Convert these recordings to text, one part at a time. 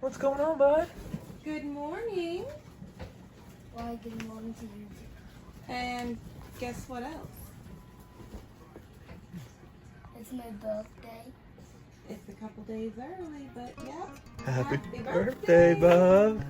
What's going on, bud? Good morning. Why good morning to you too? And guess what else? It's my birthday. It's a couple days early, but yeah. Happy birthday, bub.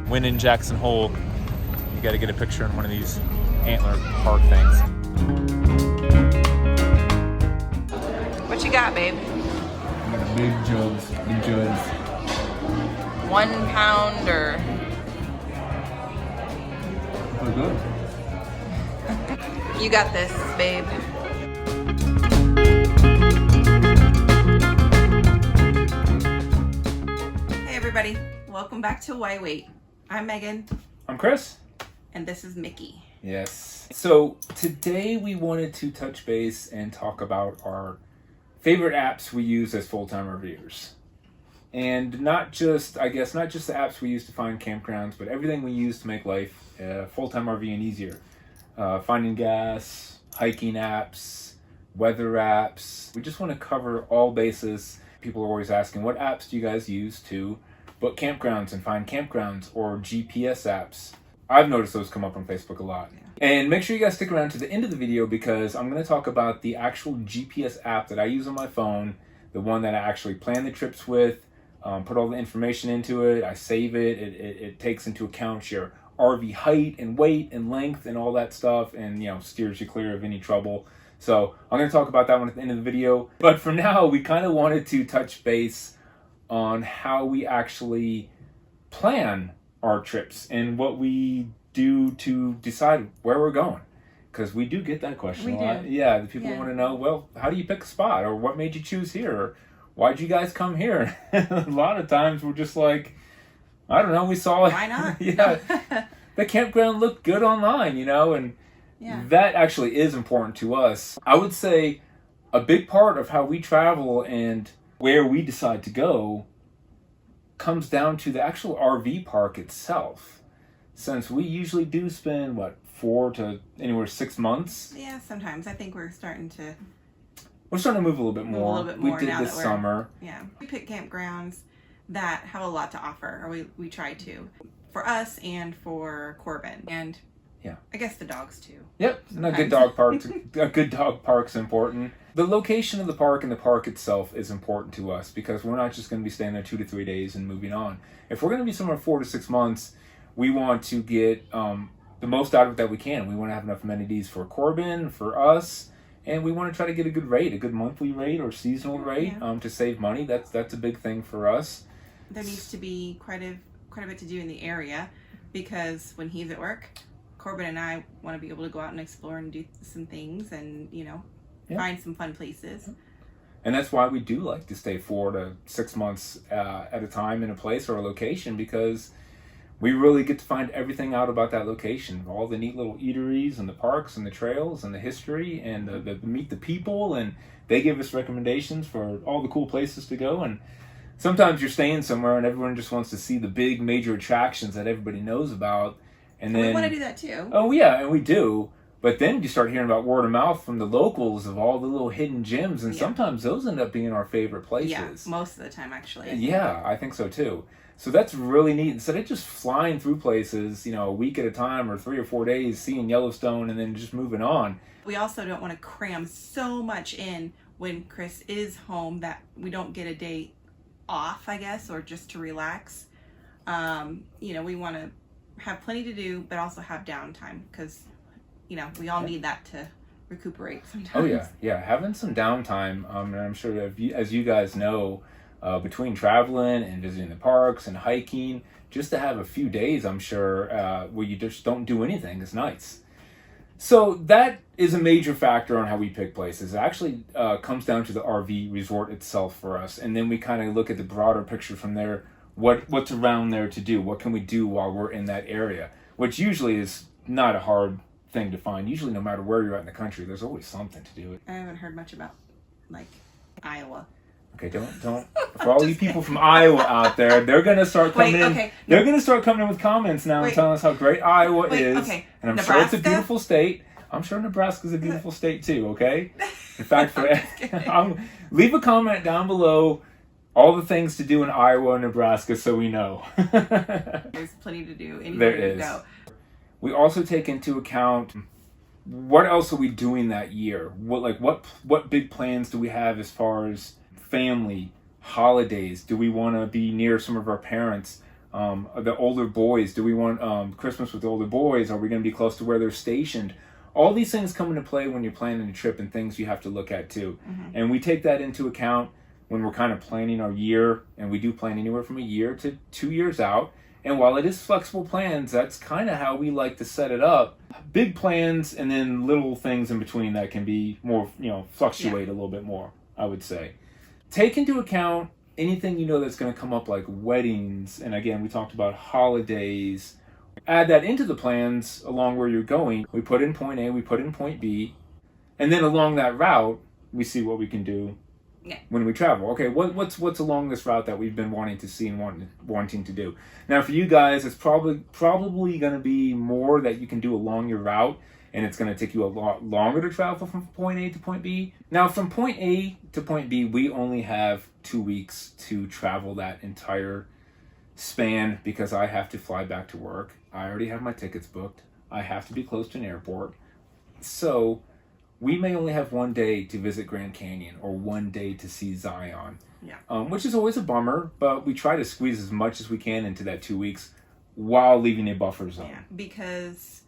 When in Jackson Hole, you got to get a picture in one of these antler park things. What you got, babe? I got a big jugs, big jugs. 1 pounder. Pretty good. You got this, babe. Hey everybody, welcome back to Why Wait. I'm Megan, I'm Chris. and this is Mickey. Yes. So today we wanted to touch base and talk about our favorite apps we use as full-time RVers. And not just the apps we use to find campgrounds, but everything we use to make life full-time RVing easier. Finding gas, hiking apps, weather apps. We just want to cover all bases. People are always asking, what apps do you guys use to book campgrounds and find campgrounds, or GPS apps? I've noticed those come up on Facebook a lot. Yeah. And make sure you guys stick around to the end of the video, because I'm going to talk about the actual GPS app that I use on my phone, the one that I actually plan the trips with, put all the information into it, I save it, it takes into account your RV height and weight and length and all that stuff, and steers you clear of any trouble. So I'm going to talk about that one at the end of the video. But for now, we kind of wanted to touch base on how we actually plan our trips and what we do to decide where we're going. Because we do get that question a lot. Yeah, the people want to know, well, how do you pick a spot? Or what made you choose here? Or why'd you guys come here? A lot of times we're just like, I don't know, we saw it. Why not? Yeah, the campground looked good online, and that actually is important to us. I would say a big part of how we travel and where we decide to go comes down to the actual RV park itself. Since we usually do spend, 4 to anywhere 6 months? Yeah, sometimes. I think we're starting to move a little bit more. We did now this summer. Yeah. We pick campgrounds that have a lot to offer, or we try to. For us and for Corbin. And I guess the dogs too. Yep, a good dog park. A good dog park's important. The location of the park and the park itself is important to us, because we're not just going to be staying there 2 to 3 days and moving on. If we're going to be somewhere 4 to 6 months, we want to get the most out of it that we can. We want to have enough amenities for Corbin, for us, and we want to try to get a good rate, a good monthly rate or seasonal rate to save money. That's a big thing for us. There needs to be quite a bit to do in the area, because when he's at work, Corbin and I want to be able to go out and explore and do some things and, find some fun places. And that's why we do like to stay 4 to 6 months at a time in a place or a location, because we really get to find everything out about that location. All the neat little eateries and the parks and the trails and the history and the meet the people, and they give us recommendations for all the cool places to go. And sometimes you're staying somewhere and everyone just wants to see the big major attractions that everybody knows about. And then we want to do that too. Oh yeah, and we do. But then you start hearing about word of mouth from the locals of all the little hidden gems, and sometimes those end up being our favorite places. Yeah, most of the time actually. Yeah, I think so too. So that's really neat. Instead of just flying through places, a week at a time or 3 or 4 days, seeing Yellowstone and then just moving on. We also don't want to cram so much in when Chris is home that we don't get a day off, I guess, or just to relax. We want to have plenty to do, but also have downtime, because we all need that to recuperate sometimes. Oh yeah, having some downtime. And I'm sure as you guys know, between traveling and visiting the parks and hiking, just to have a few days, I'm sure, where you just don't do anything is nice. So that is a major factor on how we pick places. It actually comes down to the RV resort itself for us, and then we kind of look at the broader picture from there. What's around there to do? What can we do while we're in that area? Which usually is not a hard thing to find. Usually, no matter where you're at in the country, there's always something to do. I haven't heard much about like Iowa. Okay, don't. For all you people from Iowa out there, they're gonna start coming in. Okay. They're gonna start coming in with comments now and telling us how great Iowa is. Okay. And I'm Nebraska? sure it's a beautiful state. I'm sure Nebraska's a beautiful state too. Okay. In fact, leave a comment down below. All the things to do in Iowa and Nebraska, so we know. There's plenty to do anywhere you go. We also take into account what else are we doing that year. What big plans do we have as far as family, holidays? Do we want to be near some of our parents? The older boys, do we want Christmas with the older boys? Are we going to be close to where they're stationed? All these things come into play when you're planning a trip, and things you have to look at too. Mm-hmm. And we take that into account when we're kind of planning our year, and we do plan anywhere from a year to 2 years out. And while it is flexible plans, that's kind of how we like to set it up. Big plans and then little things in between that can be more, fluctuate a little bit more, I would say. Take into account anything that's going to come up, like weddings, and again, we talked about holidays. Add that into the plans along where you're going. We put in point A, we put in point B, and then along that route, we see what we can do when we travel. Okay, what's along this route that we've been wanting to see and wanting to do. Now, for you guys, it's probably going to be more that you can do along your route, and it's going to take you a lot longer to travel from point A to point B. Now, from point A to point B, we only have 2 weeks to travel that entire span because I have to fly back to work. I already have my tickets booked. I have to be close to an airport. So we may only have 1 day to visit Grand Canyon or 1 day to see Zion, which is always a bummer, but we try to squeeze as much as we can into that 2 weeks while leaving a buffer zone. Yeah, because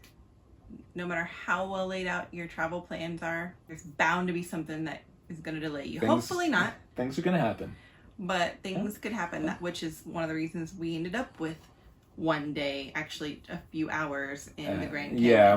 no matter how well laid out your travel plans are, there's bound to be something that is going to delay you. Hopefully not. Things are going to happen. But things could happen, which is one of the reasons we ended up with 1 day, actually a few hours in the Grand Canyon. Yeah,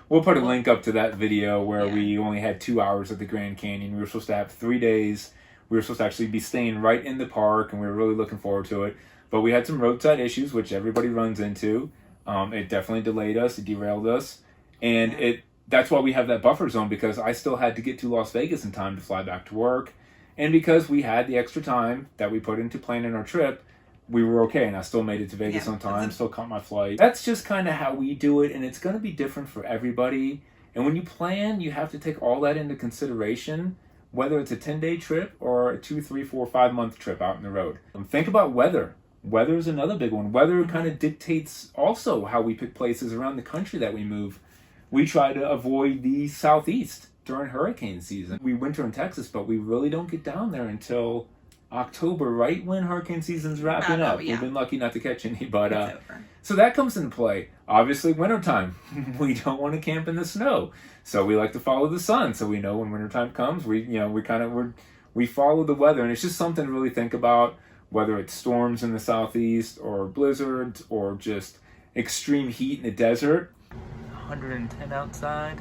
we'll put a link up to that video where we only had 2 hours at the Grand Canyon. We were supposed to have 3 days. We were supposed to actually be staying right in the park, and we were really looking forward to it. But we had some roadside issues, which everybody runs into. It definitely delayed us. It derailed us. And that's why we have that buffer zone, because I still had to get to Las Vegas in time to fly back to work. And because we had the extra time that we put into planning our trip, we were okay, and I still made it to Vegas on time, still caught my flight. That's just kind of how we do it, and it's going to be different for everybody. And when you plan, you have to take all that into consideration, whether it's a 10-day trip or a 2, 3, 4, 5-month trip out on the road. Think about weather. Weather is another big one. Weather kind of dictates also how we pick places around the country that we move. We try to avoid the southeast during hurricane season. We winter in Texas, but we really don't get down there until October, right when hurricane season's wrapping up. We've been lucky not to catch any, but so that comes into play. Obviously, wintertime, we don't want to camp in the snow, so we like to follow the sun. So we know when wintertime comes, we follow the weather, and it's just something to really think about. Whether it's storms in the southeast, or blizzards, or just extreme heat in the desert. 110 outside.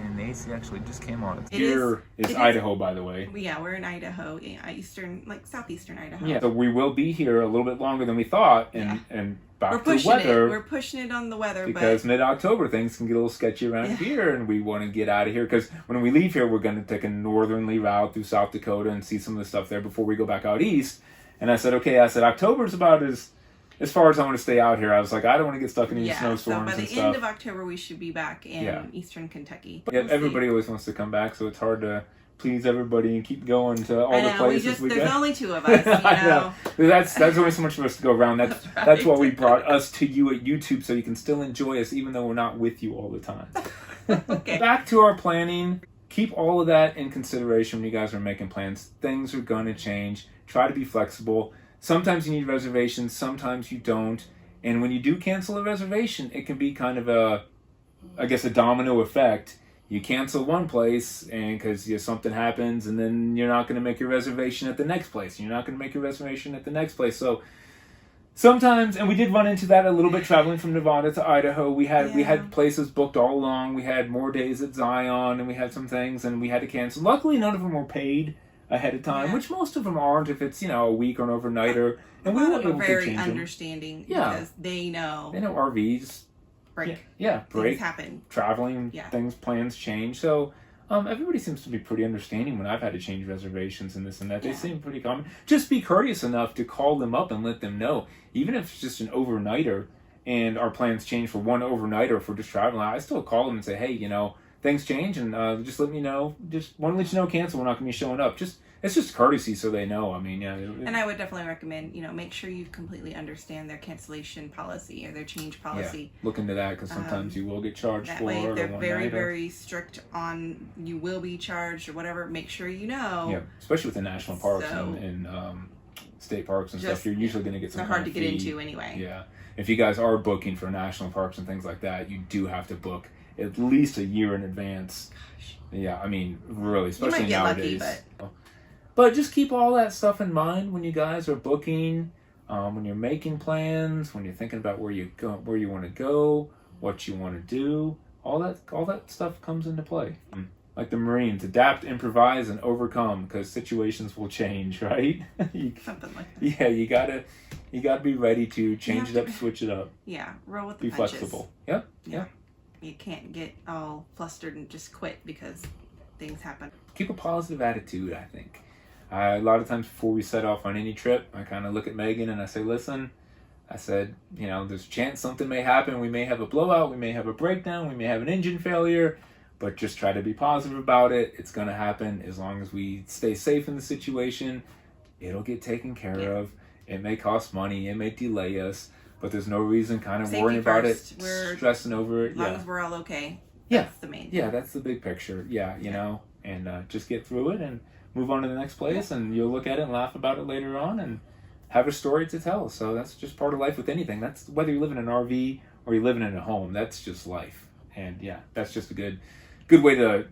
And the AC actually just came on. Here is Idaho, by the way. Yeah, we're in Idaho, southeastern Idaho. Yeah, so we will be here a little bit longer than we thought, and back to weather. We're pushing it on the weather, because mid-October things can get a little sketchy around here, and we want to get out of here because when we leave here, we're going to take a northerly route through South Dakota and see some of the stuff there before we go back out east. And I said, October's about as far as I want to stay out here. I was like, I don't want to get stuck in any snowstorms and stuff. So by the end of October, we should be back in eastern Kentucky. Yeah, everybody always wants to come back, so it's hard to please everybody and keep going to all the places we go. There's only 2 of us, I know. That's only so much for us to go around. That's why we brought us to you at YouTube, so you can still enjoy us even though we're not with you all the time. Okay. Back to our planning. Keep all of that in consideration when you guys are making plans. Things are going to change. Try to be flexible. Sometimes you need reservations, sometimes you don't. And when you do cancel a reservation, it can be kind of a domino effect. You cancel one place and because something happens, and then you're not going to make your reservation at the next place. You're not going to make your reservation at the next place. So sometimes, and we did run into that a little bit traveling from Nevada to Idaho. We Yeah. had places booked all along. We had more days at Zion, and we had some things, and we had to cancel. Luckily, none of them were paid ahead of time, Yeah. which most of them aren't if it's, a week or an overnighter. And we A were lot of them able are to very change them. understanding Yeah. because they know RVs break. break, Things happen. traveling, Yeah. things, plans change. So everybody seems to be pretty understanding when I've had to change reservations and this and that. They Yeah. seem pretty common. Just be courteous enough to call them up and let them know. Even if it's just an overnighter and our plans change for one overnighter for just traveling, I still call them and say, hey, things change and just let me know. Just want to let you know, cancel. We're not going to be showing up. It's just courtesy so they know. I mean, yeah. And I would definitely recommend, make sure you completely understand their cancellation policy or their change policy. Yeah, look into that because sometimes you will get charged That for way, it. if they're or very, one-nighter. very strict on you will be charged or whatever, make sure you know. Yeah, especially with the national parks So- and state parks and stuff, Just- you're usually going to get some They're kind hard to of get fee. into anyway. Yeah. If you guys are booking for national parks and things like that, you do have to book at least a year in advance. Gosh. Yeah, I mean, really, You especially might get nowadays. lucky, But just keep all that stuff in mind when you guys are booking, when you're making plans, when you're thinking about where you want to go, what you want to do. All that stuff comes into play. Like the Marines, adapt, improvise, and overcome because situations will change, right? Something like that. Yeah, you gotta be ready to change it have up, to- switch it up, Yeah, roll with the be punches. flexible. Yep. Yeah. You can't get all flustered and just quit because things happen. Keep a positive attitude, I think. A lot of times before we set off on any trip, I kind of look at Megan and I say, listen, I said, there's a chance something may happen. We may have a blowout. We may have a breakdown. We may have an engine failure. But just try to be positive about it. It's going to happen as long as we stay safe in the situation. It'll get taken care of. It may cost money. It may delay us. But there's no reason kind of Safety worrying about first. it, We're- stressing over it. As long as we're all okay. Yeah. That's the main thing. Yeah, that's the big picture. Yeah, and just get through it and move on to the next place. And you'll look at it and laugh about it later on and have a story to tell. So that's just part of life with anything. That's whether you live in an RV or you're living in a home. That's just life. And yeah, that's just a good way to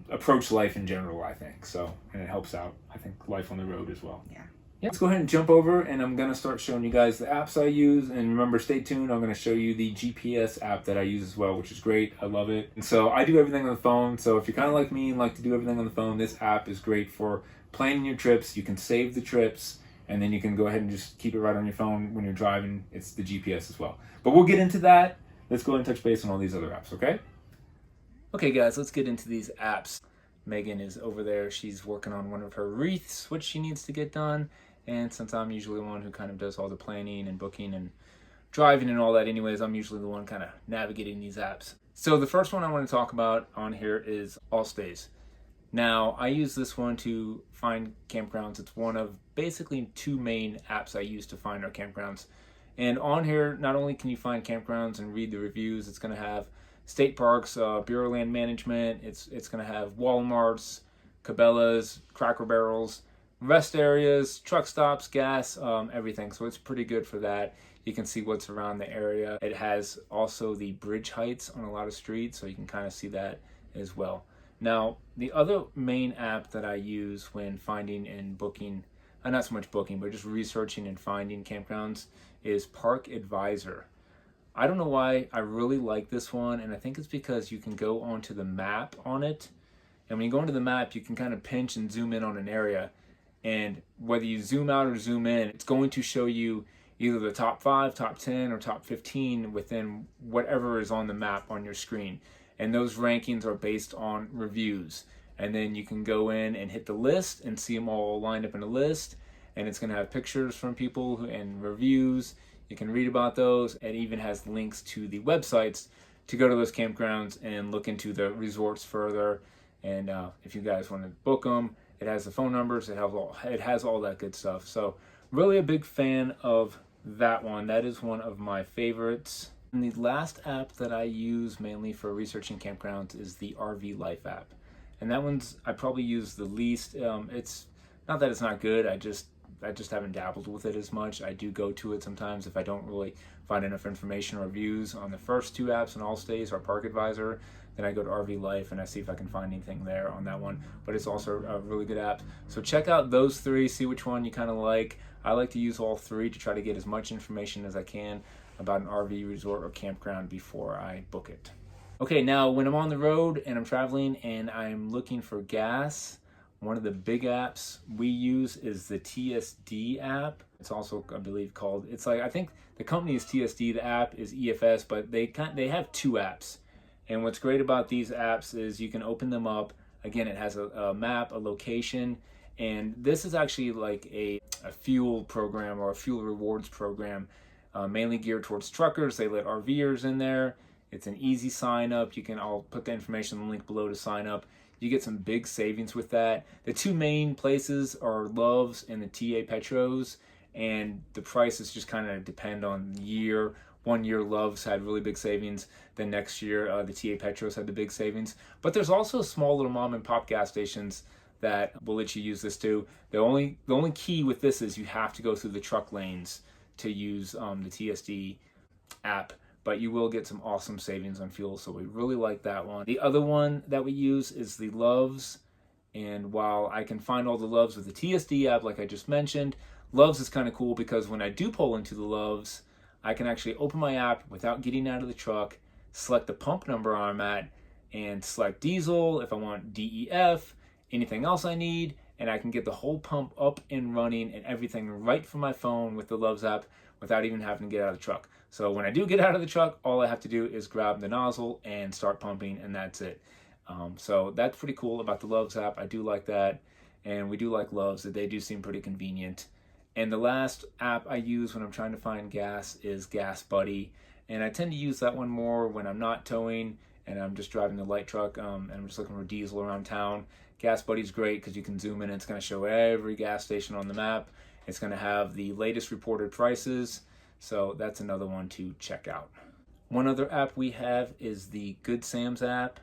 approach life in general, I think. So, and it helps out, I think, life on the road as well. Yeah. Let's go ahead and jump over, and I'm going to start showing you guys the apps I use. And remember, stay tuned. I'm going to show you the GPS app that I use as well, which is great. I love it. And so I do everything on the phone. So if you're kind of like me and like to do everything on the phone, this app is great for planning your trips. You can save the trips, and then you can go ahead and just keep it right on your phone when you're driving. It's the GPS as well. But we'll get into that. Let's go ahead and touch base on all these other apps, okay? Okay, guys, let's get into these apps. Megan is over there. She's working on one of her wreaths, which she needs to get done. And since I'm usually the one who kind of does all the planning and booking and driving and all that anyways, I'm usually the one kind of navigating these apps. So the first one I want to talk about on here is Allstays. Now, I use this one to find campgrounds. It's one of basically two main apps I use to find our campgrounds. And on here, not only can you find campgrounds and read the reviews, it's going to have state parks, Bureau of Land Management. It's going to have Walmarts, Cabela's, Cracker Barrels, rest areas, truck stops, gas, everything. So it's pretty good for that. You can see what's around the area. It has also the bridge heights on a lot of streets, so you can kind of see that as well. Now, the other main app that I use when finding and booking, not so much booking, but just researching and finding campgrounds is Park Advisor. I don't know why I really like this one, and I think it's because you can go onto the map on it. And when you go into the map, you can kind of pinch and zoom in on an area. And whether you zoom out or zoom in, it's going to show you either the top 5, top 10, or top 15 within whatever is on the map on your screen. And those rankings are based on reviews. And then you can go in and hit the list and see them all lined up in a list. And it's going to have pictures from people and reviews. You can read about those. It even has links to the websites to go to those campgrounds and look into the resorts further. And if you guys want to book them, it has the phone numbers. It has all that good stuff. So really a big fan of that one. That is one of my favorites. And the last app that I use mainly for researching campgrounds is the RV Life app. And that one's I probably use the least. It's not that it's not good. I just haven't dabbled with it as much. I do go to it sometimes if I don't really find enough information or reviews on the first two apps on Allstays or Park Advisor. then I go to RV Life and I see if I can find anything there on that one. But it's also a really good app. So check out those three, see which one you kind of like. I like to use all three to try to get as much information as I can about an RV resort or campground before I book it. Okay, now when I'm on the road and I'm traveling and I'm looking for gas, one of the big apps we use is the TSD app. It's also, I believe, called, it's like, I think the company is TSD, the app is EFS, but they have two apps. And what's great about these apps is you can open them up. Again, it has a map, a location, and this is actually like a fuel program or a fuel rewards program, mainly geared towards truckers. They let RVers in there. It's an easy sign up. I'll put the information in the link below to sign up. You get some big savings with that. The two main places are Love's and the TA Petros, and the prices just kind of depend on the year. 1 year Love's had really big savings. Then next year the TA Petros had the big savings. But there's also small little mom and pop gas stations that will let you use this too. The only key with this is you have to go through the truck lanes to use the TSD app. But you will get some awesome savings on fuel, so we really like that one. The other one that we use is the Love's, and while I can find all the Love's with the TSD app like I just mentioned, Love's is kind of cool because when I do pull into the Love's, I can actually open my app without getting out of the truck, select the pump number I'm at, and select diesel if I want DEF, anything else I need, and I can get the whole pump up and running and everything right from my phone with the Love's app without even having to get out of the truck. So when I do get out of the truck, all I have to do is grab the nozzle and start pumping, and that's it. So that's pretty cool about the Love's app. I do like that, and we do like Love's. They do seem pretty convenient. And the last app I use when I'm trying to find gas is Gas Buddy, and I tend to use that one more when I'm not towing and I'm just driving the light truck and I'm just looking for diesel around town. Gas Buddy's great because you can zoom in and it's going to show every gas station on the map. It's going to have the latest reported prices, so that's another one to check out. One other app we have is the Good Sam's app,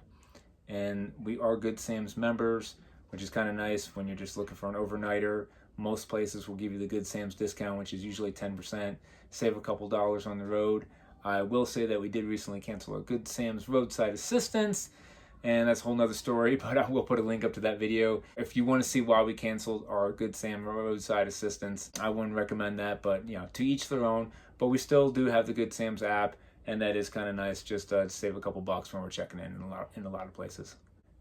and we are Good Sam's members, which is kind of nice when you're just looking for an overnighter. Most places will give you the Good Sam's discount, which is usually 10%. Save a couple dollars on the road. I will say that we did recently cancel our Good Sam's roadside assistance, and that's a whole nother story, but I will put a link up to that video. If you want to see why we canceled our Good Sam roadside assistance, I wouldn't recommend that, but to each their own. But we still do have the Good Sam's app, and that is kind of nice just to save a couple bucks when we're checking in a lot of places.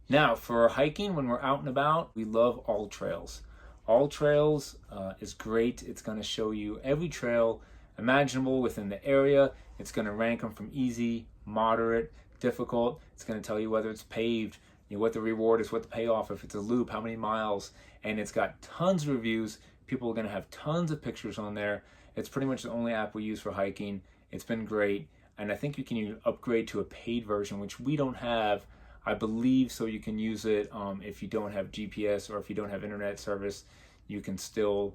Now, for hiking, when we're out and about, we love All Trails. All Trails is great. It's going to show you every trail imaginable within the area. It's going to rank them from easy, moderate, difficult. It's going to tell you whether it's paved, what the reward is, what the payoff, if it's a loop, how many miles, and it's got tons of reviews. People are going to have tons of pictures on there. It's pretty much the only app we use for hiking. It's been great, and I think you can even upgrade to a paid version, which we don't have, I believe, so you can use it if you don't have GPS or if you don't have internet service. You can still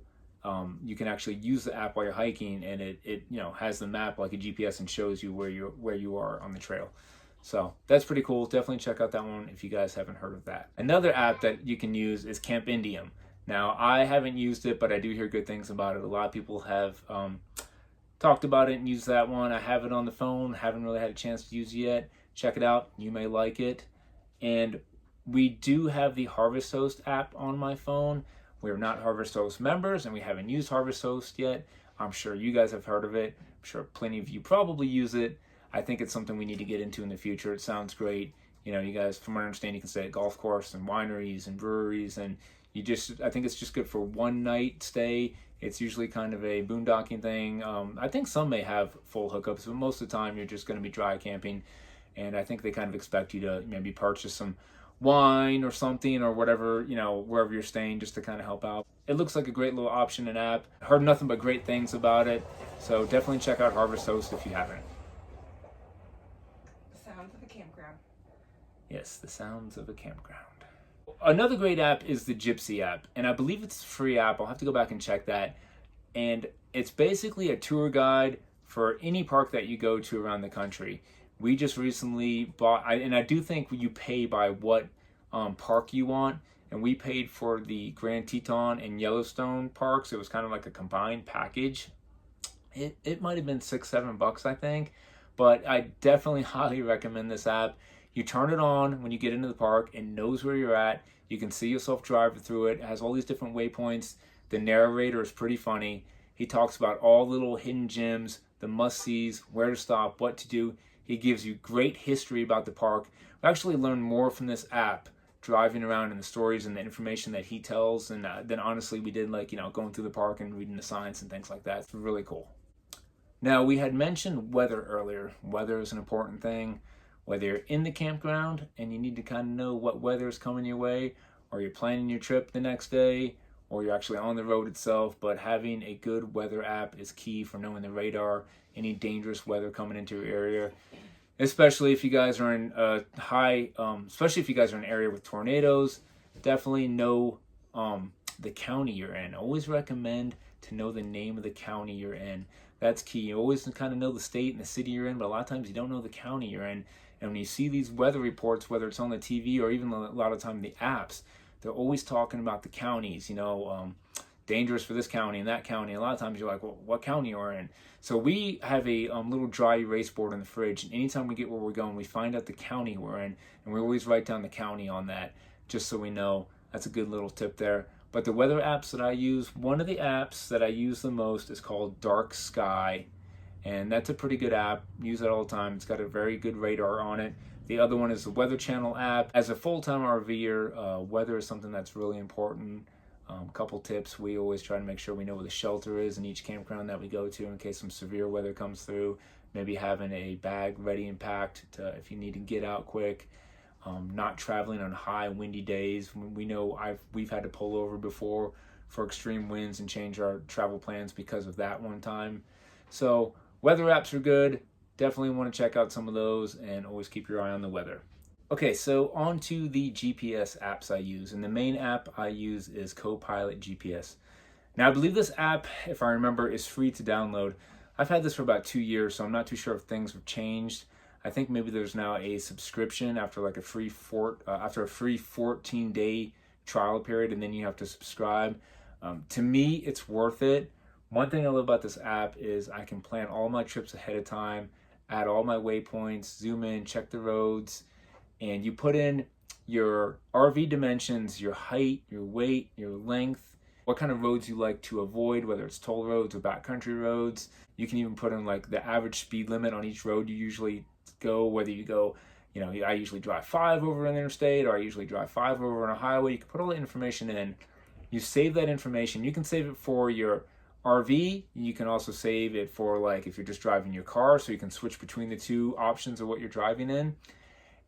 you can actually use the app while you're hiking, and it has the map like a GPS and shows you where you are on the trail. So that's pretty cool. Definitely check out that one if you guys haven't heard of that. Another app that you can use is Camp Indium. Now, I haven't used it, but I do hear good things about it. A lot of people have talked about it and used that one. I have it on the phone. Haven't really had a chance to use it yet. Check it out. You may like it. And we do have the Harvest Host app on my phone. We're not Harvest Host members, and we haven't used Harvest Host yet. I'm sure you guys have heard of it. I'm sure plenty of you probably use it. I think it's something we need to get into in the future. It sounds great. You guys, from what I understand, you can stay at golf course and wineries and breweries, and I think it's just good for one night stay. It's usually kind of a boondocking thing. I think some may have full hookups, but most of the time you're just going to be dry camping, and I think they kind of expect you to maybe purchase some wine or something or whatever, wherever you're staying, just to kind of help out. It looks like a great little option and app. Heard nothing but great things about it, so definitely check out Harvest Host if you haven't. The sounds of a campground. Yes, the sounds of a campground. Another great app is the GyPSy app, and I believe it's a free app. I'll have to go back and check that. And it's basically a tour guide for any park that you go to around the country. We just recently bought, and I do think you pay by what park you want, and we paid for the Grand Teton and Yellowstone parks. It was kind of like a combined package. It might have been $6-7, I think, but I definitely highly recommend this app. You turn it on when you get into the park. It knows where you're at. You can see yourself driving through it. It has all these different waypoints. The narrator is pretty funny. He talks about all the little hidden gems, the must-sees, where to stop, what to do. He gives you great history about the park. We actually learn more from this app driving around and the stories and the information that he tells and then honestly we did like, going through the park and reading the signs and things like that. It's really cool. Now, we had mentioned weather earlier. Weather is an important thing. Whether you're in the campground and you need to kind of know what weather is coming your way, or you're planning your trip the next day, or you're actually on the road itself, but having a good weather app is key for knowing the radar, any dangerous weather coming into your area. Especially if you guys are in especially if you guys are in an area with tornadoes, definitely know the county you're in. I always recommend to know the name of the county you're in. That's key. You always kind of know the state and the city you're in, but a lot of times you don't know the county you're in. And when you see these weather reports, whether it's on the TV or even a lot of time the apps, they're always talking about the counties, dangerous for this county and that county. A lot of times you're like, well, what county are you in? So we have a little dry erase board in the fridge, and anytime we get where we're going, we find out the county we're in, and we always write down the county on that, just so we know. That's a good little tip there. But the weather apps that I use, one of the apps that I use the most is called Dark Sky, and that's a pretty good app. Use it all the time. It's got a very good radar on it. The other one is the Weather Channel app. As a full-time RVer, weather is something that's really important. Couple tips: we always try to make sure we know where the shelter is in each campground that we go to in case some severe weather comes through. Maybe having a bag ready and packed if you need to get out quick. Not traveling on high windy days. We know we've had to pull over before for extreme winds and change our travel plans because of that one time. So weather apps are good. Definitely want to check out some of those and always keep your eye on the weather. Okay, so on to the GPS apps I use, and the main app I use is Copilot GPS. Now, I believe this app, if I remember, is free to download. I've had this for about 2 years, so I'm not too sure if things have changed. I think maybe there's now a subscription after like a free 14-day trial period, and then you have to subscribe. To me, it's worth it. One thing I love about this app is I can plan all my trips ahead of time, add all my waypoints, zoom in, check the roads, and you put in your RV dimensions, your height, your weight, your length, what kind of roads you like to avoid, whether it's toll roads or backcountry roads. You can even put in like the average speed limit on each road you usually go, whether you go, I usually drive 5 over an interstate, or I usually drive 5 over on a highway. You can put all the information in. You save that information. You can save it for your RV. You can also save it for like if you're just driving your car, so you can switch between the two options of what you're driving in.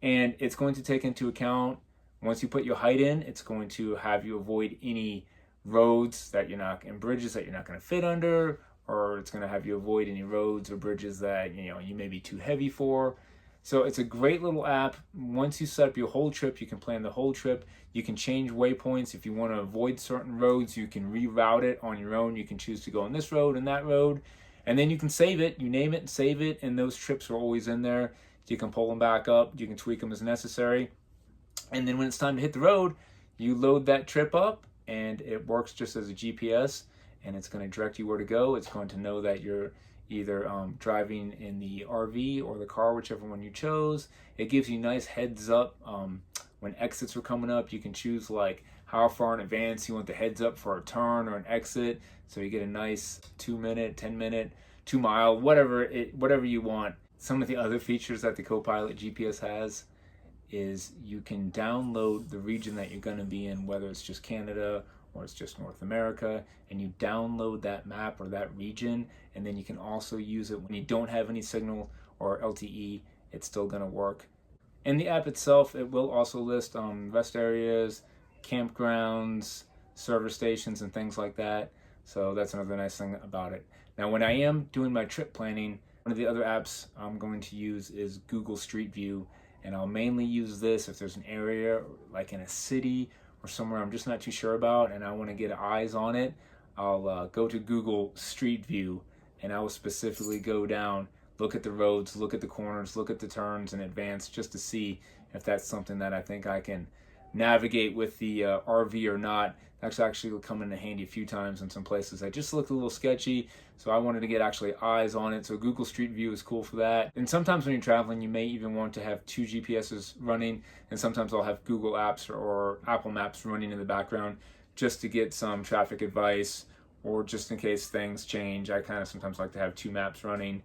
And it's going to take into account, once you put your height in, it's going to have you avoid any roads that you're not, and bridges that you're not going to fit under, or it's going to have you avoid any roads or bridges that you may be too heavy for. So it's a great little app. Once you set up your whole trip, you can plan the whole trip. You can change waypoints. If you want to avoid certain roads, you can reroute it on your own. You can choose to go on this road and that road, and then you can save it. You name it and save it, and those trips are always in there. You can pull them back up. You can tweak them as necessary. And then when it's time to hit the road, you load that trip up, and it works just as a GPS, and it's going to direct you where to go. It's going to know that you're either driving in the RV or the car, whichever one you chose. It gives you nice heads up when exits are coming up. You can choose like how far in advance you want the heads up for a turn or an exit, so you get a nice 2-minute, 10-minute, 2-mile, whatever you want. Some of the other features that the Copilot GPS has is you can download the region that you're going to be in, whether it's just Canada or it's just North America, and you download that map or that region, and then you can also use it when you don't have any signal or LTE. It's still going to work. In the app itself, it will also list rest areas, campgrounds, service stations, and things like that. So that's another nice thing about it. Now, when I am doing my trip planning, one of the other apps I'm going to use is Google Street View, and I'll mainly use this if there's an area like in a city or somewhere I'm just not too sure about and I want to get eyes on it. I'll go to Google Street View, and I will specifically go down, look at the roads, look at the corners, look at the turns in advance, just to see if that's something that I think I can navigate with the RV or not. That's actually come in handy a few times in some places that just looked a little sketchy, so I wanted to get actually eyes on it. So Google Street View is cool for that. And sometimes when you're traveling, you may even want to have 2 GPSs running, and sometimes I'll have Google Apps or Apple Maps running in the background just to get some traffic advice, or just in case things change. I kind of sometimes like to have 2 maps running.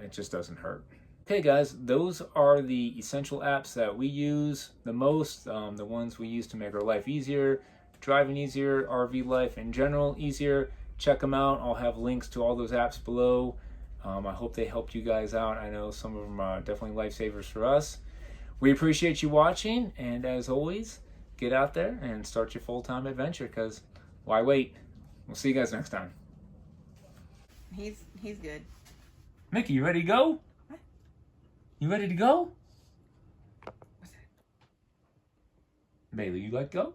It just doesn't hurt. Okay guys, those are the essential apps that we use the most, the ones we use to make our life easier, driving easier, RV life in general easier. Check them out. I'll have links to all those apps below. I hope they helped you guys out. I know some of them are definitely lifesavers for us. We appreciate you watching, and as always, get out there and start your full-time adventure, because why wait? We'll see you guys next time. He's good. Mickey, you ready to go? What? You ready to go? What's that? Bailey, you like to go?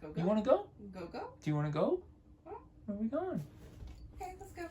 Go. You want to go? Go. Do you want to go? Huh? Where are we going? Okay, let's go.